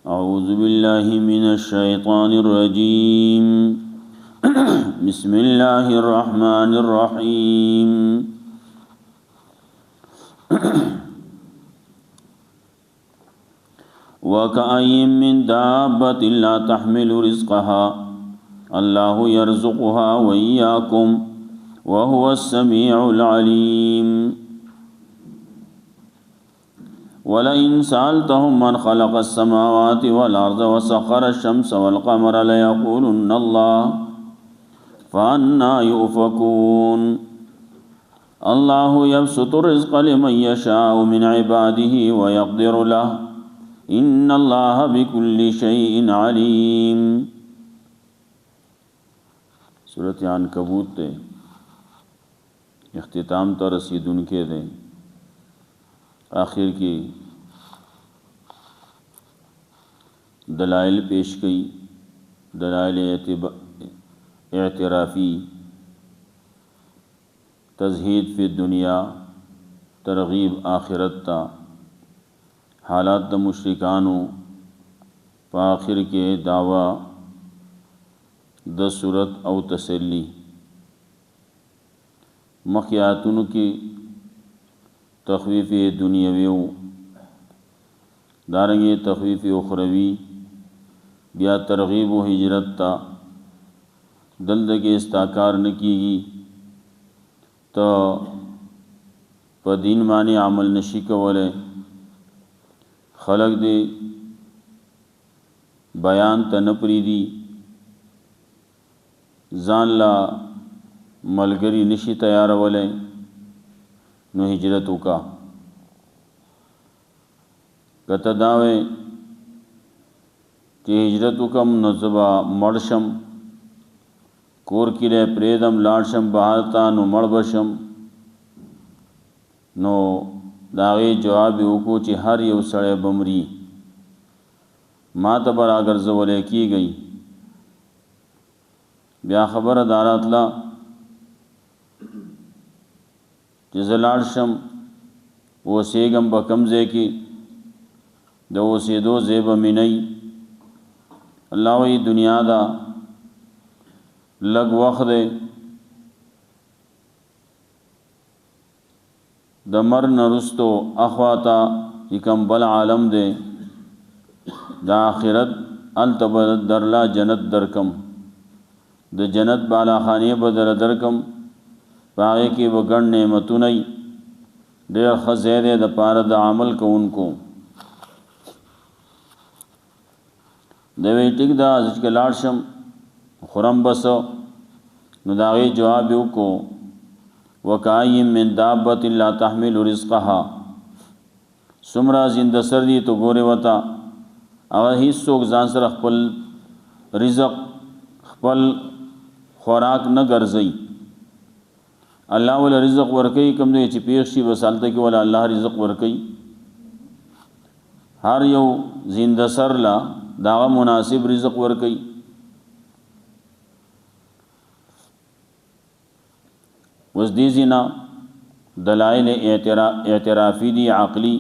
अऊज़ु बिल्लाहि मिनश शैतानिर रजीम। बिस्मिल्लाहिर रहमानिर रहीम। वकअय्यिम मिन दाब्बतिन ला तहमिलु रिज़्क़हा अल्लाहु यर्ज़ुक़ुहा व इय्याकुम व हुवस समीउल अलीम। वलइन सअल्तहुम मन खलक़स समावाति वल अर्ज़ व सख़्ख़रश शम्स वल क़मर लयक़ूलुन्न अल्लाह फ़अन्ना युफ़कून। अल्लाहु यबसुतु रिज़्क़ लिमन यशाअु मिन इबादिही व यक़दिरु लहु इन्नल्लाह बिकुल्लि शैइन अलीम। सूरत अनकबूत ते इख्तिताम तो रसीदुन के दें आखिर की दलाइल पेश की। दलाइल एतराफ़ी, तज़हीद फ़ी दुनिया, तरग़ीब आखिरत ता, हालात द मुशरिकानू आखिर के दावा द सूरत औ तसल्ली। मखियातुन की तख़वीफ़ दुनियावी दारंगे तख़वीफ़ उखरवी बिया तरग़ीब व हिजरत ता दल्दगे इस्ताकार न कीगी तो पदीन माने अमल नशी कवले खलक दे बयान त न परीदी ज़ानला मलगरी नशी तैयार वले नो हिजरत का कता दावे कि हिजरत कम नज़बा मड़शम कोर किरे प्रेदम लाडशम बहारता नो मड़बशम नो दागे जवाब को ची हर यव सड़े बमरी मात बरागर ज़वले की गई। ब्या खबर दारातला जलाडशम वो सेगम बकमज़े की दो से दो ज़ेब मिनई अल्लाह वही दुनिया दा लग वक़्त दे दमर नरुस्तो अखवाता इकम बल आलम दे दा आखिरत अलतबद दरला जन्नत दरकम द जन्नत बाला खाने बदर दरकम पाए की वगण नेमतुनई डेर खज़ैर द पार द अमल को उनको दवे टिक दा के लाडशम खुरम बसो नदागे जवाब को वकाय्यिम मिन दाब्बतिन ला तहमिलु रिज़्क़हा सुमरा जिंदा सर्दी तो गोरे वता अगर हिस्सों जान सर खपल रिज़क़ खपल खुराक न गर्जई अल्लाह वाला रिज़क़ वर्कई कम दे चिपेक्षी बसालते कि वाला अल्लाह रिज़क़ वर्कई हर यौ जिंदा सर ला दावा मुनासिब रिज़क़ वर्कई। वज़दीज़िना दलाइल एतराफ़ी दी आक़ली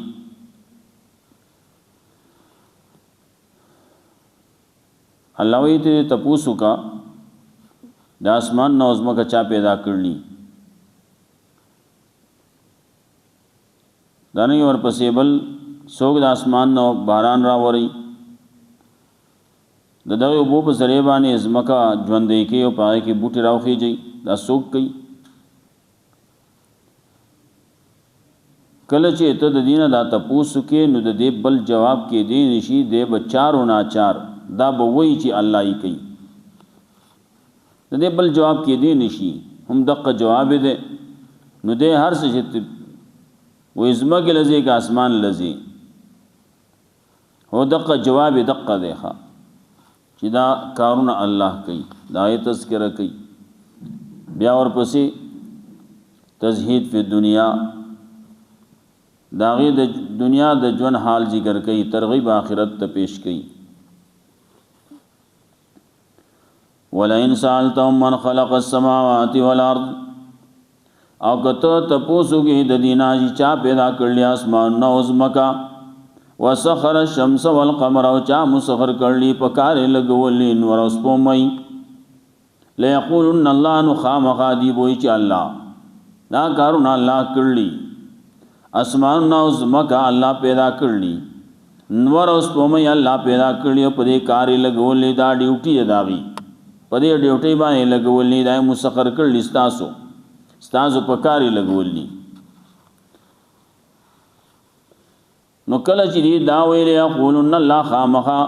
अल्लाह वही ते तपूसु का द आसमान नौज़मा का चा पैदा करनी दानी और पसेबल सोग द आसमान नौ बारान रावरी ददावे वो पसरे बाने इज़मका ज्वंदे के और पाए के बूटे राव खींची दा सोग कई कल चे तो दीना दा तपूसु के नु दे बल जवाब के दे निशी दे बचार व नाचार दा बवई ची अल्लाह ही कई दे बल जवाब के दे निशी हम दक्क जवाब दे नु दे हर से वो इज़मा के लज़े का आसमान लज़े हो दक्क जवाब दक्क देखा चिदा कारुन अल्लाह कई दाए तज़किरा कई ब्या और पसी तज़हीद फ़ी दुनिया दागी द दुनिया द जवन हाल जिक्र कई तरग़ीब आखिरत त पेश कई। वलइन सअल्तहुम मन खलक़स समावाति वल अर्ज़ और कतो तपोसु की ददीना जी चा पैदा कर लिया आसमान न उज़मका وسخر الشمس والقمر او چا مسخر کړلی په کار لګولې نور اوس پومای ليقولن الله نو خامخا دی بوئی چې الله دا کارونه الله کړلی اسمان نو زمکا الله پیدا کړلی نور اوس پومای الله پیدا کړلی په دې کار لګولې دا ډیوټي داغي په دې ډیوټي باندې لګولې دا مسخر کړلی ستاسو په کار لګولې نو کله چې دی دا ویل یقولن الله خامخا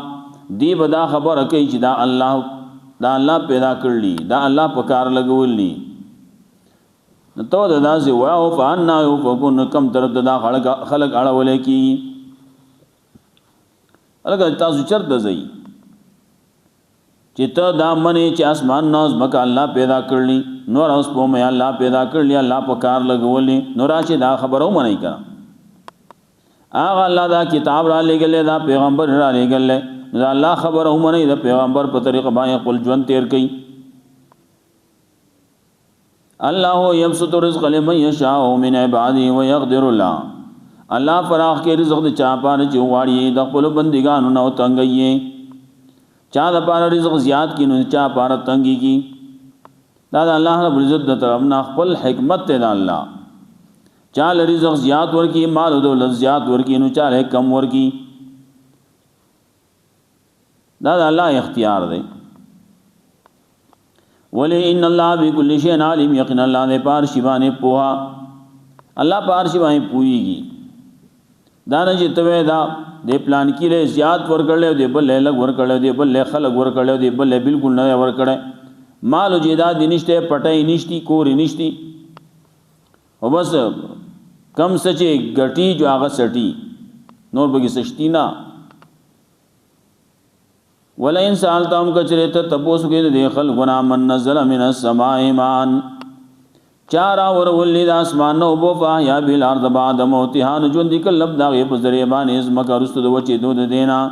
دی بدا خبر کوي چې دا الله پیدا کړلی دا الله په کار لګوللی نو ته دا داسې واو فانا یوفکون کم طرف دا خلق اړولې کی الګا تاسو چرته ځئ چې ته دا منې چې اسمان نوز مکه الله پیدا کړلی نور اوس په مې الله پیدا کړلی الله په کار لګوللی نو راشه دا خبرو منې کا آغا اللہ دا کتاب را لے گلے دا پیغمبر را لے گلے دا اللہ خبر ہوں منی دا پیغمبر پر طریقہ بائیں قل جون تیر کئی اللہ یبسط رزق لمن یشاء من عبادی ویقدر اللہ فراخ کے رزق دا چاہ پار چواری دا قبل بندگانو نو تنگئی چاہ دا پار رزق زیاد کی نو چاہ پار تنگی کی دا اللہ رب العزت دا طرفنا قبل حکمت دا اللہ چال رزق زیاد ورکی مال و دولت زیاد ورکی نو چال کم ورکی دا اللہ اختیار دے ولی ان اللہ بکل شیء علیم یقین اللہ نے پار شیبانے پوہا اللہ پار شیبانے پوئی گی دانا جی توے دا دے پلان کی لے زیاد ورکڑ لے دے بلے لگ ورکڑ لے دے بلے خلق ورکڑ لے دے بلے بالکل نہ ورکڑے مال و جیداد نشتے پٹائی نشتی کوری نشتی و بس کم سچے گٹی جو آغا سٹی نور بگی سشتی نا وَلَئِن سَأَلْتَهُمْ کچرے تپوسو کے دے خلقنا من نزل من السماء مان چارا ورولید آسمان نو بوفا یا بالارض بعد موتها نجون دیکل لب داغی پزر بانی ازمک رست دو وچی دود دینا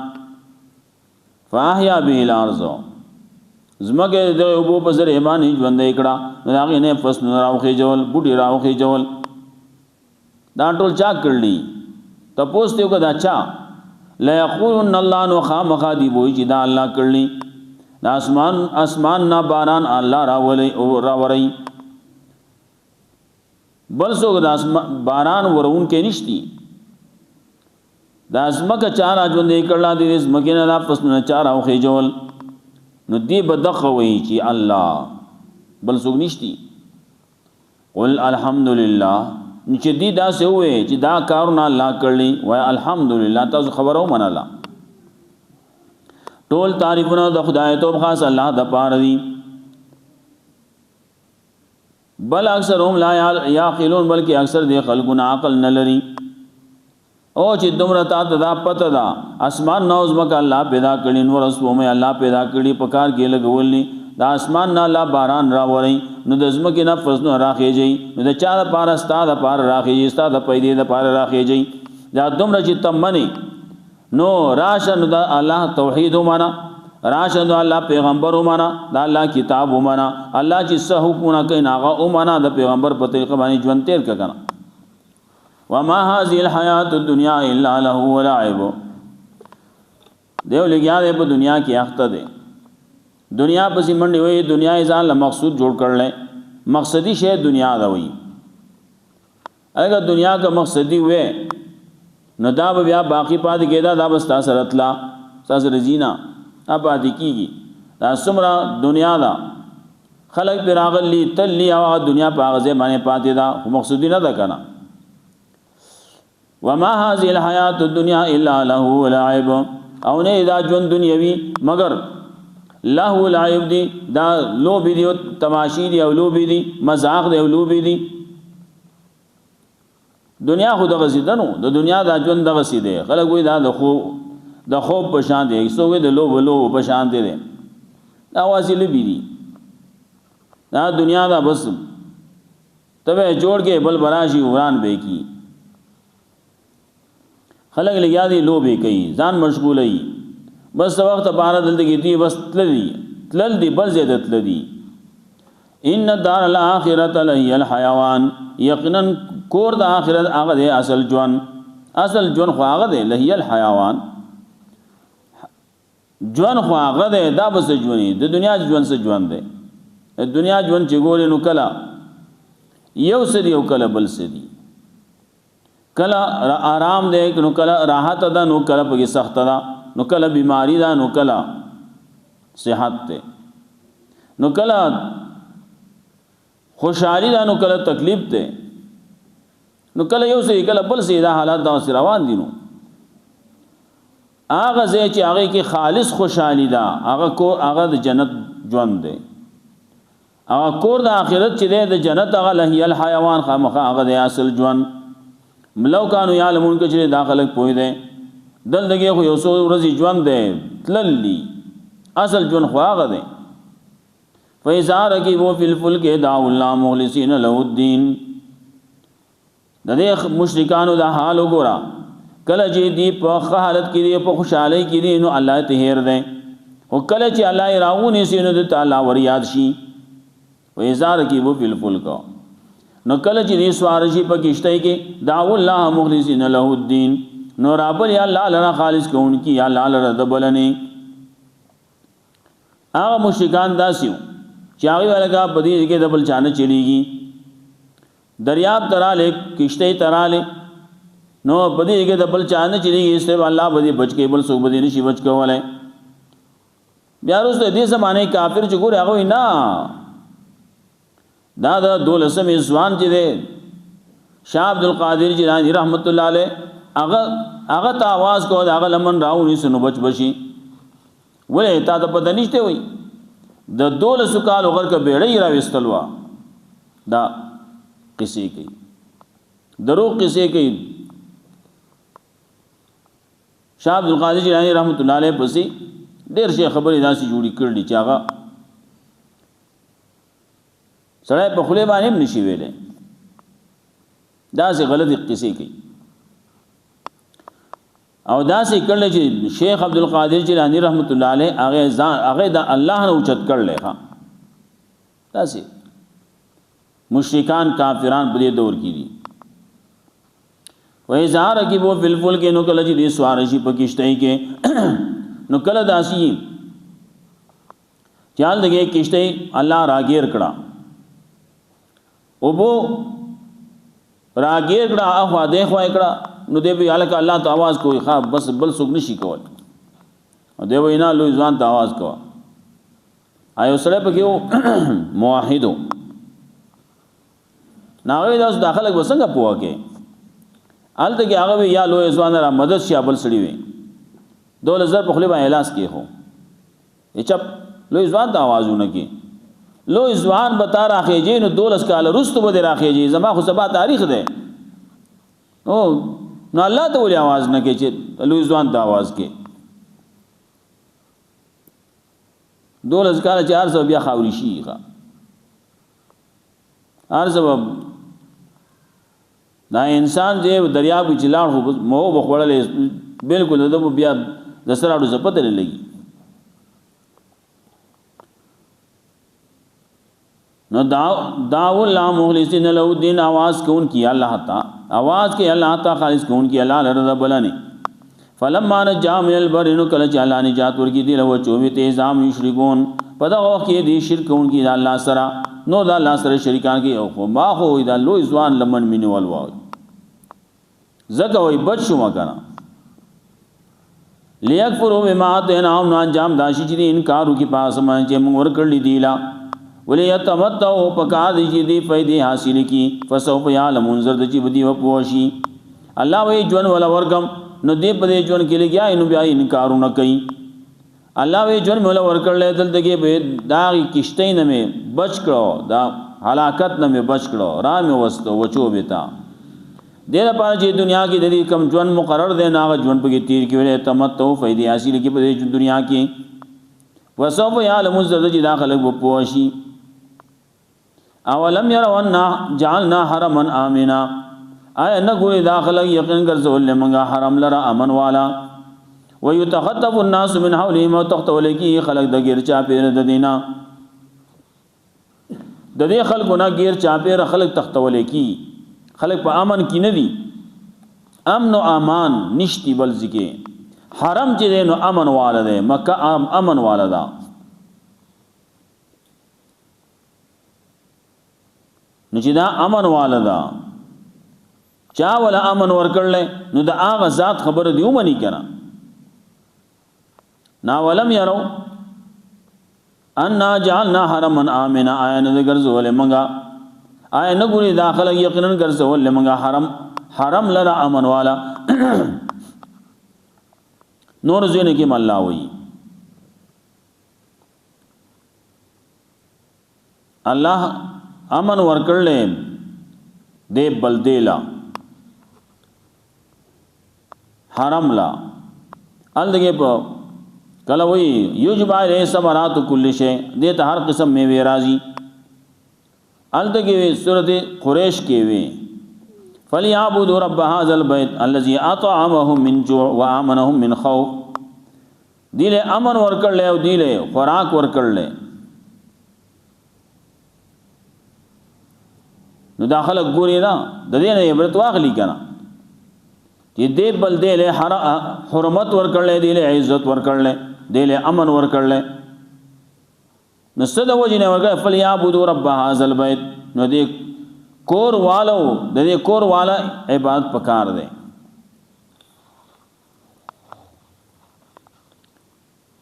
فاحیا بالارض ازمک دے ابو پزر بانی جون دے اکڑا داغی نے فسن راوخی جول بوٹی راوخی جول دا ټول چا کړلی تپوس دیو کدا چا لا یقولن الله نو خامخا دی بوئی چې دا الله کړلی دا اسمان نا باران الله راوري بل سو دا باران ورون کې نشتی دا اسمک چار ژوند کړلا دی اسمکه نه پس نه چار او خېجول نو دی بدخ وی چې الله بل سو نشتی قل الحمدلله چې دی دا سه وې چې دا کارونه الله کړلی وای الحمدلله تاسو خبرو مناله ټول تعریفونه د خدای ته خاص الله د پاره دي بل اکثرهم لا یعقلون بلکې اکثر دي خلقونه عقل نه لري او چې دومره تا ته دا پته دا اسمان نوز مکه الله پیدا کړی نور اسمه الله پیدا کړی پکار کې لګولني دا اسمان نه الله باران راوري نو د زمکه نه فزنو راخېږي نو د چا د پاره ستا د پاره راخېږي ستا د پیدې د پاره راخېږي دا دومره چې تم منی نو راشه نو د الله توحید ومانا راشه نو الله پیغمبر ومانا د الله کتاب ومانا الله چې څه حکمونه کوي هغه ومانا د پیغمبر په طریقه باندې ژوند تیر کړه وما هذه الحیات الدنیا الا له ولعب دیو لګیا دی په دنیا کې اخته دی دنیا پسې منډي وي دنیا ځان له مقصود جوړ کړل مقصدی شی دنیا دا وي اگر دنیا کا مقصدی وې نو دا بیا باقی پات کېدا دا بس تاسو راتلا تاسو رزینا اب ادي کیږي دا څومره دنیا دا خلق پر اغلی تلی او دنیا په غزه باندې پاتې دا مقصدی نه ده کنه وما هذه الحیات الدنیا الا له ولعب او نه دا ژوند دنیوي مگر له لعب دی دا لوبی دی تماشی دی او لوبی دی مزاق دی او لوبی دی دنیا خود غزیدنو د دنیا دا ژوند د غسیده خلک وی دا د خوب په شان دی سو وی د لوب په شان دی دا واسي لوبی دی دا دنیا دا بس تبه جوړ کې بل براشي وران به کی خلق لګیا دي لوبي کوي ځان مشغولي بس وخت بار دلته دي بس تلل دي بل زیاده تل دي ان دار الاخرته لهي الحيوان یقینا کور د اخرت هغه دی اصل ژوند اصل جون خو هغه دی لهي الحيوان جون خو هغه دی دا بس ژوندې د دنیا ژوند څه ژوند دی د دنیا ژوند چې ګورې نو کله یو څه دی او کله بل څه دی کله آرام دی نو کله راحت ده نو کله پکې سخت ده نو کله بیماری ده نو کله صحت ده نو کله خوشحالی ده نو کله تکلیف ده نو کله یو څه کله بل څه دا حالات دا روان دي نو هغه ځای چې هغه کې خالص خوشحالی ده هغه د جنت ژوند دی هغه کور د آخرت چې دی د جنت هغه لهي الحيوان خامخا هغه د اصل ژوند ملو کانو یعلمون که چې دا خلک پوه دی دلته خو یو څو ورځې ژوند دی تللی اصل ژوند خو هغه دی فإذا ركبوا في الفلك دعوا الله مخلصين له الدين د دې مشرکانو دا حال وګوره کله چې دی په حالت کې دی په خوشحالۍ کې دی نو الله ته هیر دی او کله چې الله یې راغونی سي نو د تعالی ور یاد شي وإذا ركبوا في الفلك نو کله چې دی سوار شي په کشته کې دعوا الله مخلصين له الدين نو رب یا الله لنا خالص کوونکی یا الله لره دبلنی هغه مشرکان داسیو چې هغه ولګه بدی کې دبل چانه چلیږي دریاب تراله کشته تراله نو بدی کې دبل چانه چلیږي اس ته الله بدی بچ کې بل سو بدی نشي بچ کوله بیا وروسته دې زمانه کافر چې ګور هغه نه دا د دولسم ځوان چې دی شاه عبد القادر جیلانی رحمت الله علیه هغه ته आवाज کو هغه لمن راونی سنو بچ بشي ولې تا ته پته نشته وي د 12 کال غر کا بیړی را وستلوا دا قصې کوي درو قصې کوي شاه عبد القادر جیلانی رحمت الله علیه پسې ډېر شي خبرې داسې جوړې کړلې چې هغه سړی په خله باندې هم نشي ویلې داسې غلطي قصې کوي او داسې کړل چې شیخ عبد القادر جیلانی رحمت الله علیه هغه د الله نه اوچت کړل ها داسې مشرکان کافران په دې دور کې دي وای زار کې وو بالفل کې نو کله چې سوار شي په کشته کې نو کله داسي چال دغه کشته الله راګیر کړه او بو راګیر کړه اخوا ده خو کړه نو دی به الک الله ته आवाज کوي خا بس بل څوک نشي کول او دی وینا لوی ځوان ته आवाज کوه آیو سره پکې موحدو ناوې داس داخله وسنګ پوها کې الته کې هغه یا لوی ځوان را مدد شي بل سړي وي 2000 په خلی باندې اعلان کې هو چپ لوی ځوان ته आवाजونه کې لوی ځوان بتا راخېږي نو 12 کال رستو به راخېږي زما خو سبا تاریخ ده او نو الله ته ولې आवाज نه کې چې لوی ځوان ته आवाज کې 12 کال 400 بیا خاوري شي ښا ارزو دا انسان دې دریاب کې چلاړ هو مو بخوړلې بالکل د بیا د سراړو زپته لګي نو داو الله مخلصین له الدین आवाज کون کی الله تا आवाज کې الله تا خالص کون کی الله رضا بلانی فلما نجا من البر نو کله چې الله نجات ورکی دی له 24 تیزام یشرکون پدا او کې دی شرک کون کی الله سره نو دا الله سره شریکان کې او ما خو دا لوی ځوان لمن مینول وای زګه وای بچ شو ما کنه لیکفروا بما اتیناهم نو انجام داشي چې انکار وکي پاس باندې چې موږ ورکړل دی لا ولی یتمتعوا پکا دی چې دی فائدې حاصل کی فسوف یعلمون زرد چې بدی و پوشي الله وی جون ولا ورغم نو دې په دې جون کې لګیا نو بیا انکارونه کوي الله وی جون ولا ورکړل دلته کې به دا کشته نه مې بچ کړو دا هلاکت نه مې بچ کړو را مې وستو وچو بیتا دې لپاره چې دنیا کې د دې کم جون مقرر دی ناغه جون په کې تیر کې ولې تمتعوا فائدې حاصل کی په دې دنیا کې وسوف یعلمون زرد چې داخله و پوشي اولم يروا ان جعلنا حرما امنا آیا نګوري داخله یقین ګرځول لمغه حرم لرا امن والا ويتخطف الناس من حولهم وتختول کی خلق د غیر چا پیر د دینا د دې خلقونه غیر چا پیر خلق تختول کی خلق په امن کې نه دي امن و امان نشتی بل ذکر حرم چې دی نو امن والا دی مکه امن والا دا نو چې دا امن والا دا چا ولا امن ورکړل نو دا هغه ذات خبر دی ومني کنه نا ولم يرو ان جعلنا حرما امنا آیا نه ګرځول منګه آیا نه ګوري داخله یقینا ګرځول منګه حرم لرا امن والا نور زینه کې الله وی الله امن ورکړل دې بلدیلا حرم لا الدغه په کله وی یوجب علیه ثمرات کل شی دې ته هر قسم میوه راځي الدغه سورته قریش کې وی فلیعبدوا رب هذا البيت الذي اطعمهم من جوع وامنهم من خوف دیله امن ورکړل او دیله خوراک ورکړل نو داخله ګوري دا د دې نه عبرت واخلي کنه چې دې بل دې له حرمت ورکړل دې له عزت ورکړل دې له امن ورکړل نو صد وجنه ورګه فلیعبدوا رب هذا البيت نو دې کور والو د دې کور والا عبادت پکار دے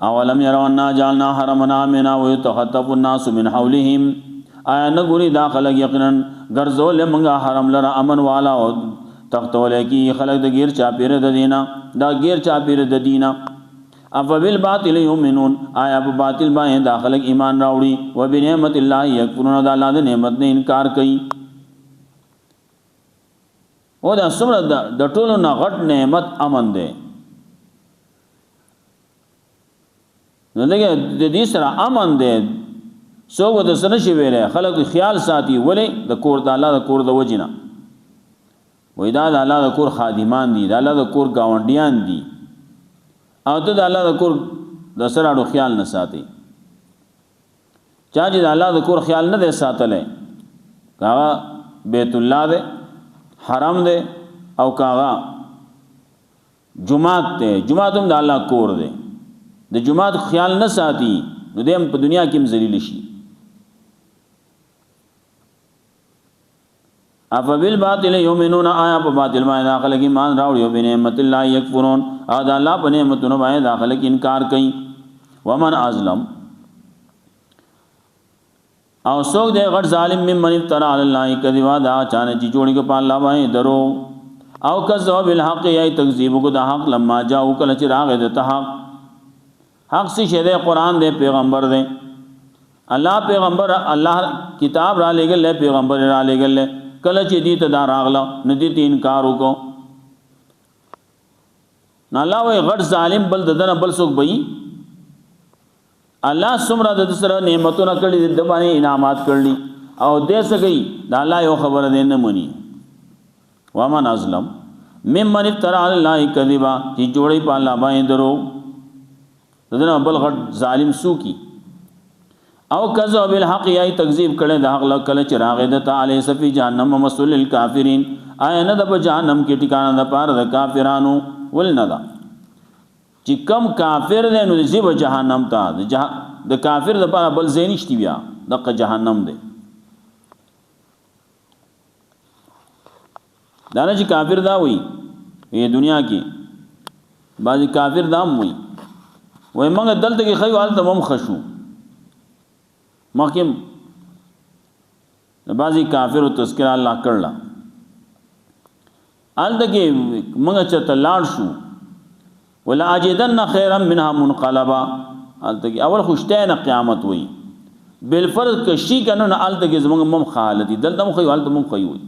اولم يرون جعلنا حرمنا آمنا ويتخطف الناس من حولهم آیا نګوري داخله یقینا ګرځول منګه حرم لرا امن والا او تختول کی خلق د غیر چاپیره د دینا دا غیر چاپیره د دینا اف بالباطل یؤمنون آیا په باطل باندې داخله ایمان راوړي و بنعمت الله یکفرون د الله د نعمت نه انکار کوي او دا څومره د ټولو نه غټ نعمت امن دی نو لکه د دې سره امن دی څوک د سره شي ویلې خلک خیال ساتي ولې د کور د الله د کور د وجنه وې دا د الله د کور خادمان دي د الله د کور گاونډیان دي او ته د الله د کور د سره اړو خیال نه ساتي چا چې د الله د کور خیال نه دی ساتلې کاغه بیت الله دی حرم دے او کاغا جماعت دے جماعت هم د الله کور دے د جماعت خیال نه ساتي نو دیم په دنیا کې هم ذلیل شي اف بالباطل یؤمنون آیا په باطل باندې داخله کې مان راوړي او بنعمت الله یکفرون ادا الله په نعمتونو باندې داخله کې انکار کوي ومن ازلم او څوک دې غټ ظالم ممن افترا علی الله کذبا دا چانه چې جوړی کو په الله باندې درو او کذب بالحق ای تکذیب کو د حق لما جاءو کله چې راغی د حق سی شه قرآن دے پیغمبر دے الله پیغمبر الله کتاب را لګل پیغمبر را لګل کله چې دې ته دا راغله ندی ته انکار وکړو نه الله وای غټ ظالم بل ددن بل څوک بئی الله سمرا د سره نعمتونه کړي د باندې انعامات کړي او دې سګي دا الله یو خبره دې نه مونی ومن ازلم ممن افترا علی الله کذبا چې جوړي په الله باندې درو دنه بل غټ ظالم سو کی او کذب بالحق ای تکذیب کړي د حق کله چې راغې د تعالی سفی جهنم مسل للکافرین آیا نه د جهنم کې ټکانه د پاره د کافرانو ولنه دا چې کم کافر دی نو زیب جهنم ته د کافر د پاره بل زین نشتی بیا د جهنم دی دا نه چې کافر دا وي په دنیا کې بعضی کافر دا وي وای موږ دلته کې خیو حالت هم خشو محکم بعضی کافر او تذکر الله کړلا الته کې موږ چې تلاړ شو ولا اجدن خيرا منها منقلبا الته کې اول خوشته نه قیامت وي بالفرض کشي کنه نه الته کې زموږ مم خالدي دلته مخ خیو حالت مم خیو وي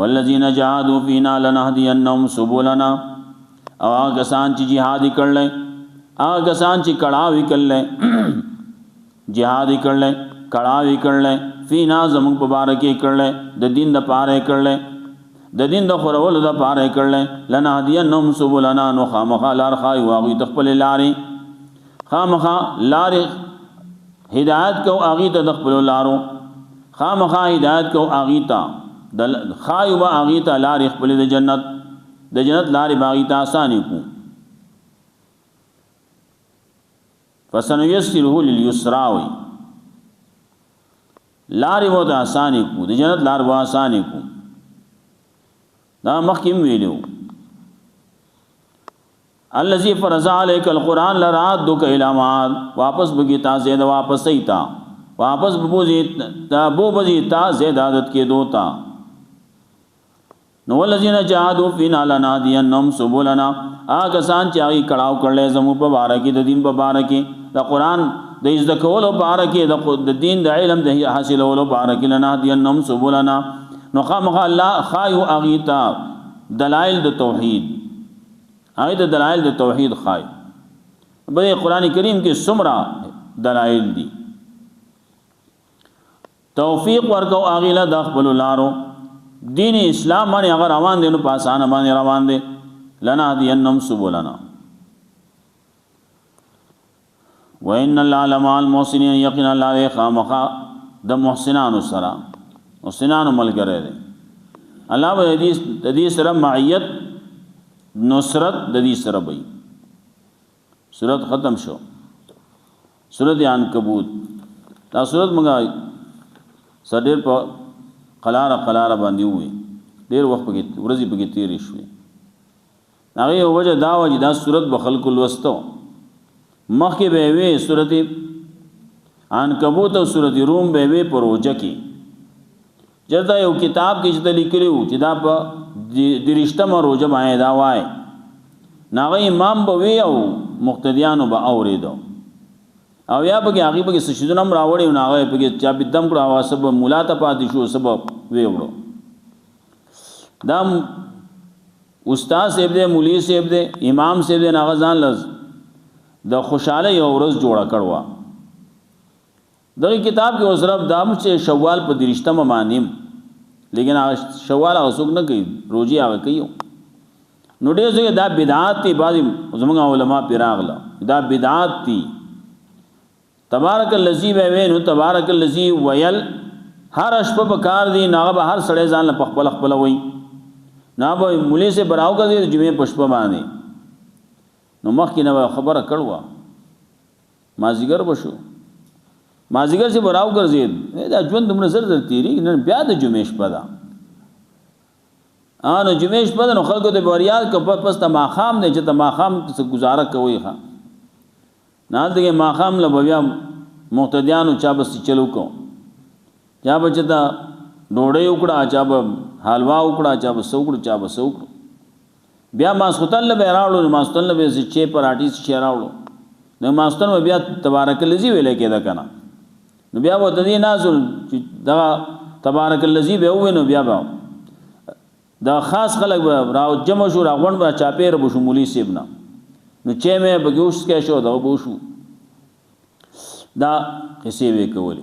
والذین جاهدوا فینا لنهدینهم سبلنا او هغه سان چې jihad کړل هغه سان چې کړهوي کړل jihad کړل کړهوي کړل فینا زمون مبارکي کړل د دین د پاره کړل د دین د خورول د پاره کړل لنهدینهم سبلنا نو خامخ لار خای واغی تخپل لارې خامخ لارې هدایت کو اغي ته تخپل لارو خامخا هدایت کو اغیتا خایبا اغیتا لار خپل د جنت لار باغیتا آسانی کو فسنیسره لليسراوی لار و د آسانی کو د جنت لار و آسانی کو دا مخکیم ویلو الذي فرض عليك القرآن لرادك الى معاد واپس بگیتا زید واپس ایتا واپس بوزیتا زید عادت کے دوتا نو الذين جاهدوا فينا لنهدينهم سبلنا آکسان چاہی کڑاو کرلے زمو پا بارکی دا دین پا بارکی دا قرآن دا ازدکولو بارکی دا دین دا علم دا حاصلولو بارکی لنهدينهم سبلنا نو خامخا اللہ خایو اغیتا دلائل دا توحید آیت دلائل د توحید خای بڑے قرآن کریم کے سمرہ دلائل دی توفیق ورکو آغیلا دخبلو لارو دین اسلام مانی اگر روان دے نو پاسانا مانی روان دے لنا دینم سبولنا وَإِنَّ اللَّهَ لَمَعَ الْمُحْسِنِينَ یقین اللہ دے خامخا دا محسنانو سرا محسنانو ملگرے دے اللہ با حدیث سرا معیت نصرت ددی سره بئی صورت ختم شو صورت عنکبوت دا صورت منگا سر پا قلارا باندی ہوئی دیر وقت ورزی پکی تیری شوی ناغی وجہ داوجی دا صورت بخلق الوستو مخی بیوی صورت عنکبوت و صورت روم بیوی پر وجہ کی جرتا یو کتاب کی چتا لکلیو چی دا پا درشتم روجہ بائیں داوائے ناغی امام بوی او مقتدیانو با اوری دو او یا پکی آغی پکی سشدنم راوڑی ناغی پکی چاپی دم کرا ہوا سب مولاتا پاتی شو سب ویوڑو دا استاد سیب دے مولی سیب دے امام سیب دے ناغزان لز دا خوشحالی یو رز جوڑا کروا دا کتاب کی وزرب دام چے شوال پا درشتم مانیم لیکن شوال آگا سوک نہ کئی روجی آگا کئیو نو دیر سوکے دا بدعات تی بعضی زمانگا علماء پیراغلا دا بدعات تی تبارک اللذی بیوینو تبارک اللذی ویل ہر اشپا پکار دی ناغا با ہر سڑے زان لپخپل اخپلا ہوئی نا با مولی سے براو کا دی جمعی پشپا باندے نو مخ کی نو خبر کڑوا مازیگر بشو مازیگر سے براو کر زید دا جون تم نے زر تیری نن بیا د جمعیش پدا آنو جمعیش پدا نو خلقو تے بوریاد کو پس تا ماخام دے چتا ماخام سے گزارا کوئی خوا نال دے ماخام لبیا مقتدیانو چا بس چلو کو چا بچتا ڈوڑے اکڑا چا حلوا اکڑا چا بس اکڑ چا بس اکڑ بیا ماسختن لبے راوڑو ماسختن لبے سے چھ پراٹی سے چھ راوڑو نو ماسختن و بیا تبارک اللذی ویلے کے دا کنا نو بیا وہ تدی نازل دا تبارک اللذی بے ہوئے نو بیا باو دا خاص خلق راو جمع شو راغون با چاپیر بشو مولی سیبنا نو چے میں بگیوش کے شو دا بوشو دا قصے وے کولی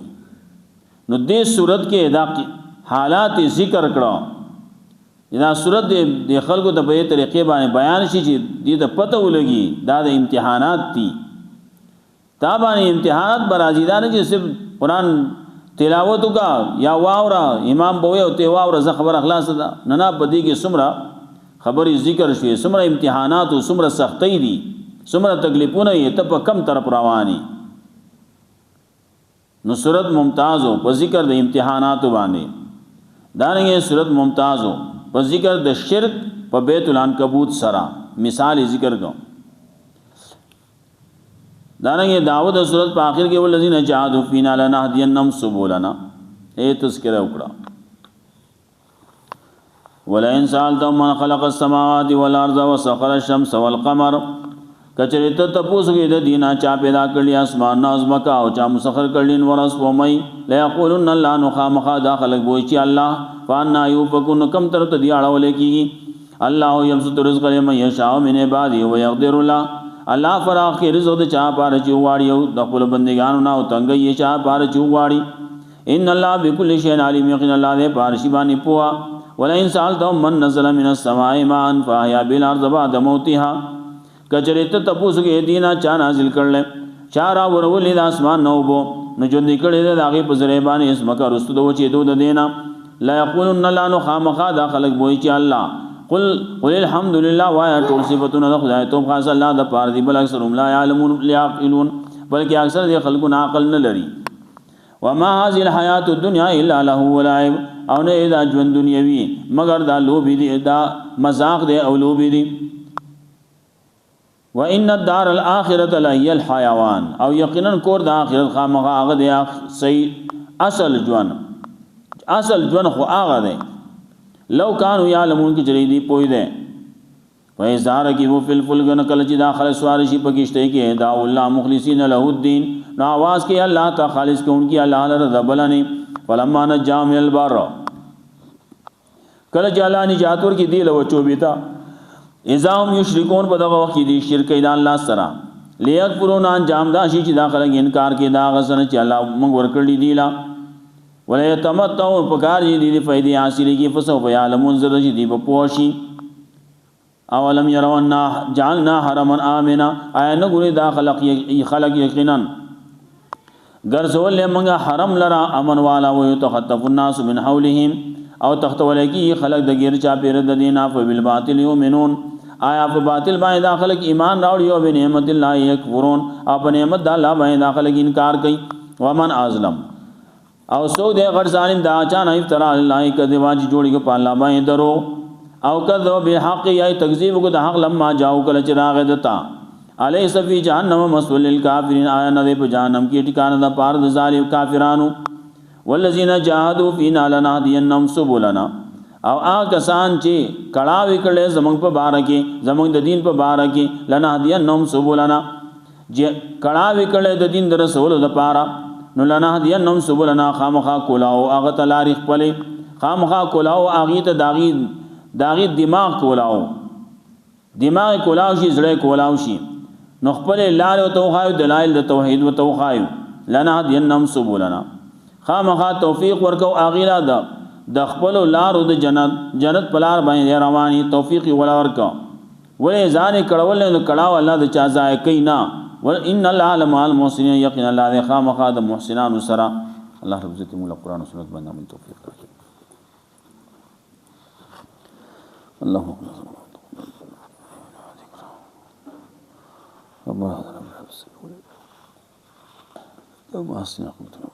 نو دے صورت کے دا حالات ذکر کرو دا صورت دے خلقو دا بے طریقے بانے بیان شی چی دی دا پتہ ہو لگی دا دا امتحانات تی تابانی امتحانات برازی دا نہیں صرف قرآن تلاوتو کا یا واورا امام بوئے تے واورا زا خبر اخلاص دا ننا پدی کے سمرہ خبری ذکر شوئے سمرہ امتحاناتو سمرہ سختی دی سمرہ تکلیفوں نہیں تب کم طرف روانی نو صورت ممتازو پا ذکر دا امتحاناتو بانے دانگے صورت ممتازو پا ذکر دا شرک پا بیت العنکبوت سرا مثال ذکر کو دانگے دعوت صورت پا آخر کے والذین جاہدوا فینا لنہدینہم سبولنا اے تذکرہ اکڑا وَلَئِن سَأَلْتَهُم مَّنْ خَلَقَ السَّمَاوَاتِ وَالْأَرْضَ وَسَخَّرَ الشَّمْسَ وَالْقَمَرَ کچری تپوس گئی دا دینا چا پیدا کرلی اسمان نازمکا او چا مسخر کرلین ورس پومی لیقولن اللہ نخامخا دا خلق بوچی اللہ فانا یوفکن کم طرف تدیاڑا ولے کی گی اللہ یبسط رزق لمن یشاء من عبادی ویقدر اللہ اللہ فراخ کے رزق دا چاہ پارا چوواڑی او دخل بندگانو ناو تنگئی چاہ پارا چوواڑی ان اللہ بکل شین علیم یقین اللہ دے پارشی بانی پوا ولئن سألتهم من نزل من السماء ماء فاحیا بالارض بعد موتها کچریت تپوس کے دینا چا نازل کر لے چارا ورول دا اسمان نو بو نو ژوند کړي د هغې په ذریعه باندې ځمکه رستو د وچېدو د دې نه لا یقولن لا نو خامخا دا خلک وایي چې الله قل الحمد لله وایا ټول صفتونه د خدای توب خاص الله د پاره دی بل اکثرهم لا يعلمون يعقلون بلکې اکثر د خلکو نه عقل نه لري وما هذه الحیات الدنیا الا له ولعب او نه دا ژوند دنیوي مگر دا لوبي دي دا مذاق دي او لوبي دي وان الدار الاخره لهي الحيوان او یقینا کور د اخرت خامخا هغه دی صحیح اصل ژوند خو هغه دی لو كانوا يعلمون کی جریدی پوی دے وَإِذَا رَكِبُوا فِي الْفُلْكِ نَقَلَ چې داخل سوار شي په کشته کې دا الله مخلصین له الدين نو आवाज کې الله تعالی خالص کوونکی الله لره ذبلنی فلما نجا من البر کله چې الله نجات ور کې دی له چوبیتا اذا هم یشرکون په دغه وخت دی شرک د الله سره لیکفرون انجام دا شي چې داخله انکار کې دا غسن چې الله موږ ورکړی دی لا ولا يتمتعوا پکار دي دي فائدې حاصلې کې فسو يعلمون زره دي په پوشي اولم يرون جعلنا حرما امنا اي نه ګوري دا خلق یقینا ګرځول موږ حرم لرا امن والا و يتخطف الناس من حولهم او تختول کی خلق د غیر چا پیر د دینا فبالباطل يؤمنون آیا په باطل باندې داخله ایمان راوړي او به نعمت الله یکفرون او نعمت الله باندې داخله انکار کوي ومن ازلم او سو دے غیر ظالم دا چا نه افترا الله کذبا چې جوړي کو په الله باندې درو او کذو بالحق یا تکذیب کو د حق لما جاءو کله چراغ دتا الیس فی جهنم مسول للکافرین آیا نه په جهنم کې ټکانه د پار د ظالم کافرانو والذین جاهدوا فینا لنهدینهم سبلنا او کسان چې کړه وکړي زمنګ په بار کې زمنګ د دین په بار کې لنهدینهم سبلنا چې کړه وکړي د دین د رسول د پاره نو لنهدینهم سبلنا خامخا کولاو هغه تلاری خپل خامخا کولاو هغه ته داغي دماغ کولاو شي زړه کولاو شي نو خپل لار او توخایو دلایل د توحید او توخایو لنهدینهم سبلنا خامخا توفیق ورکو هغه لا د خپل لار او د جنت پلار باندې رواني توفیق ولا ورکو ولې ځان کړهول نو کړهو الله د چا ځای کینا وان الله مع المحسنين يقين الله خامخا د محسنانو سره الله رب عزت مولا قرآن و سنت باندې عمل توفیق ورکړي اللهم ربنا هذا رب العالمين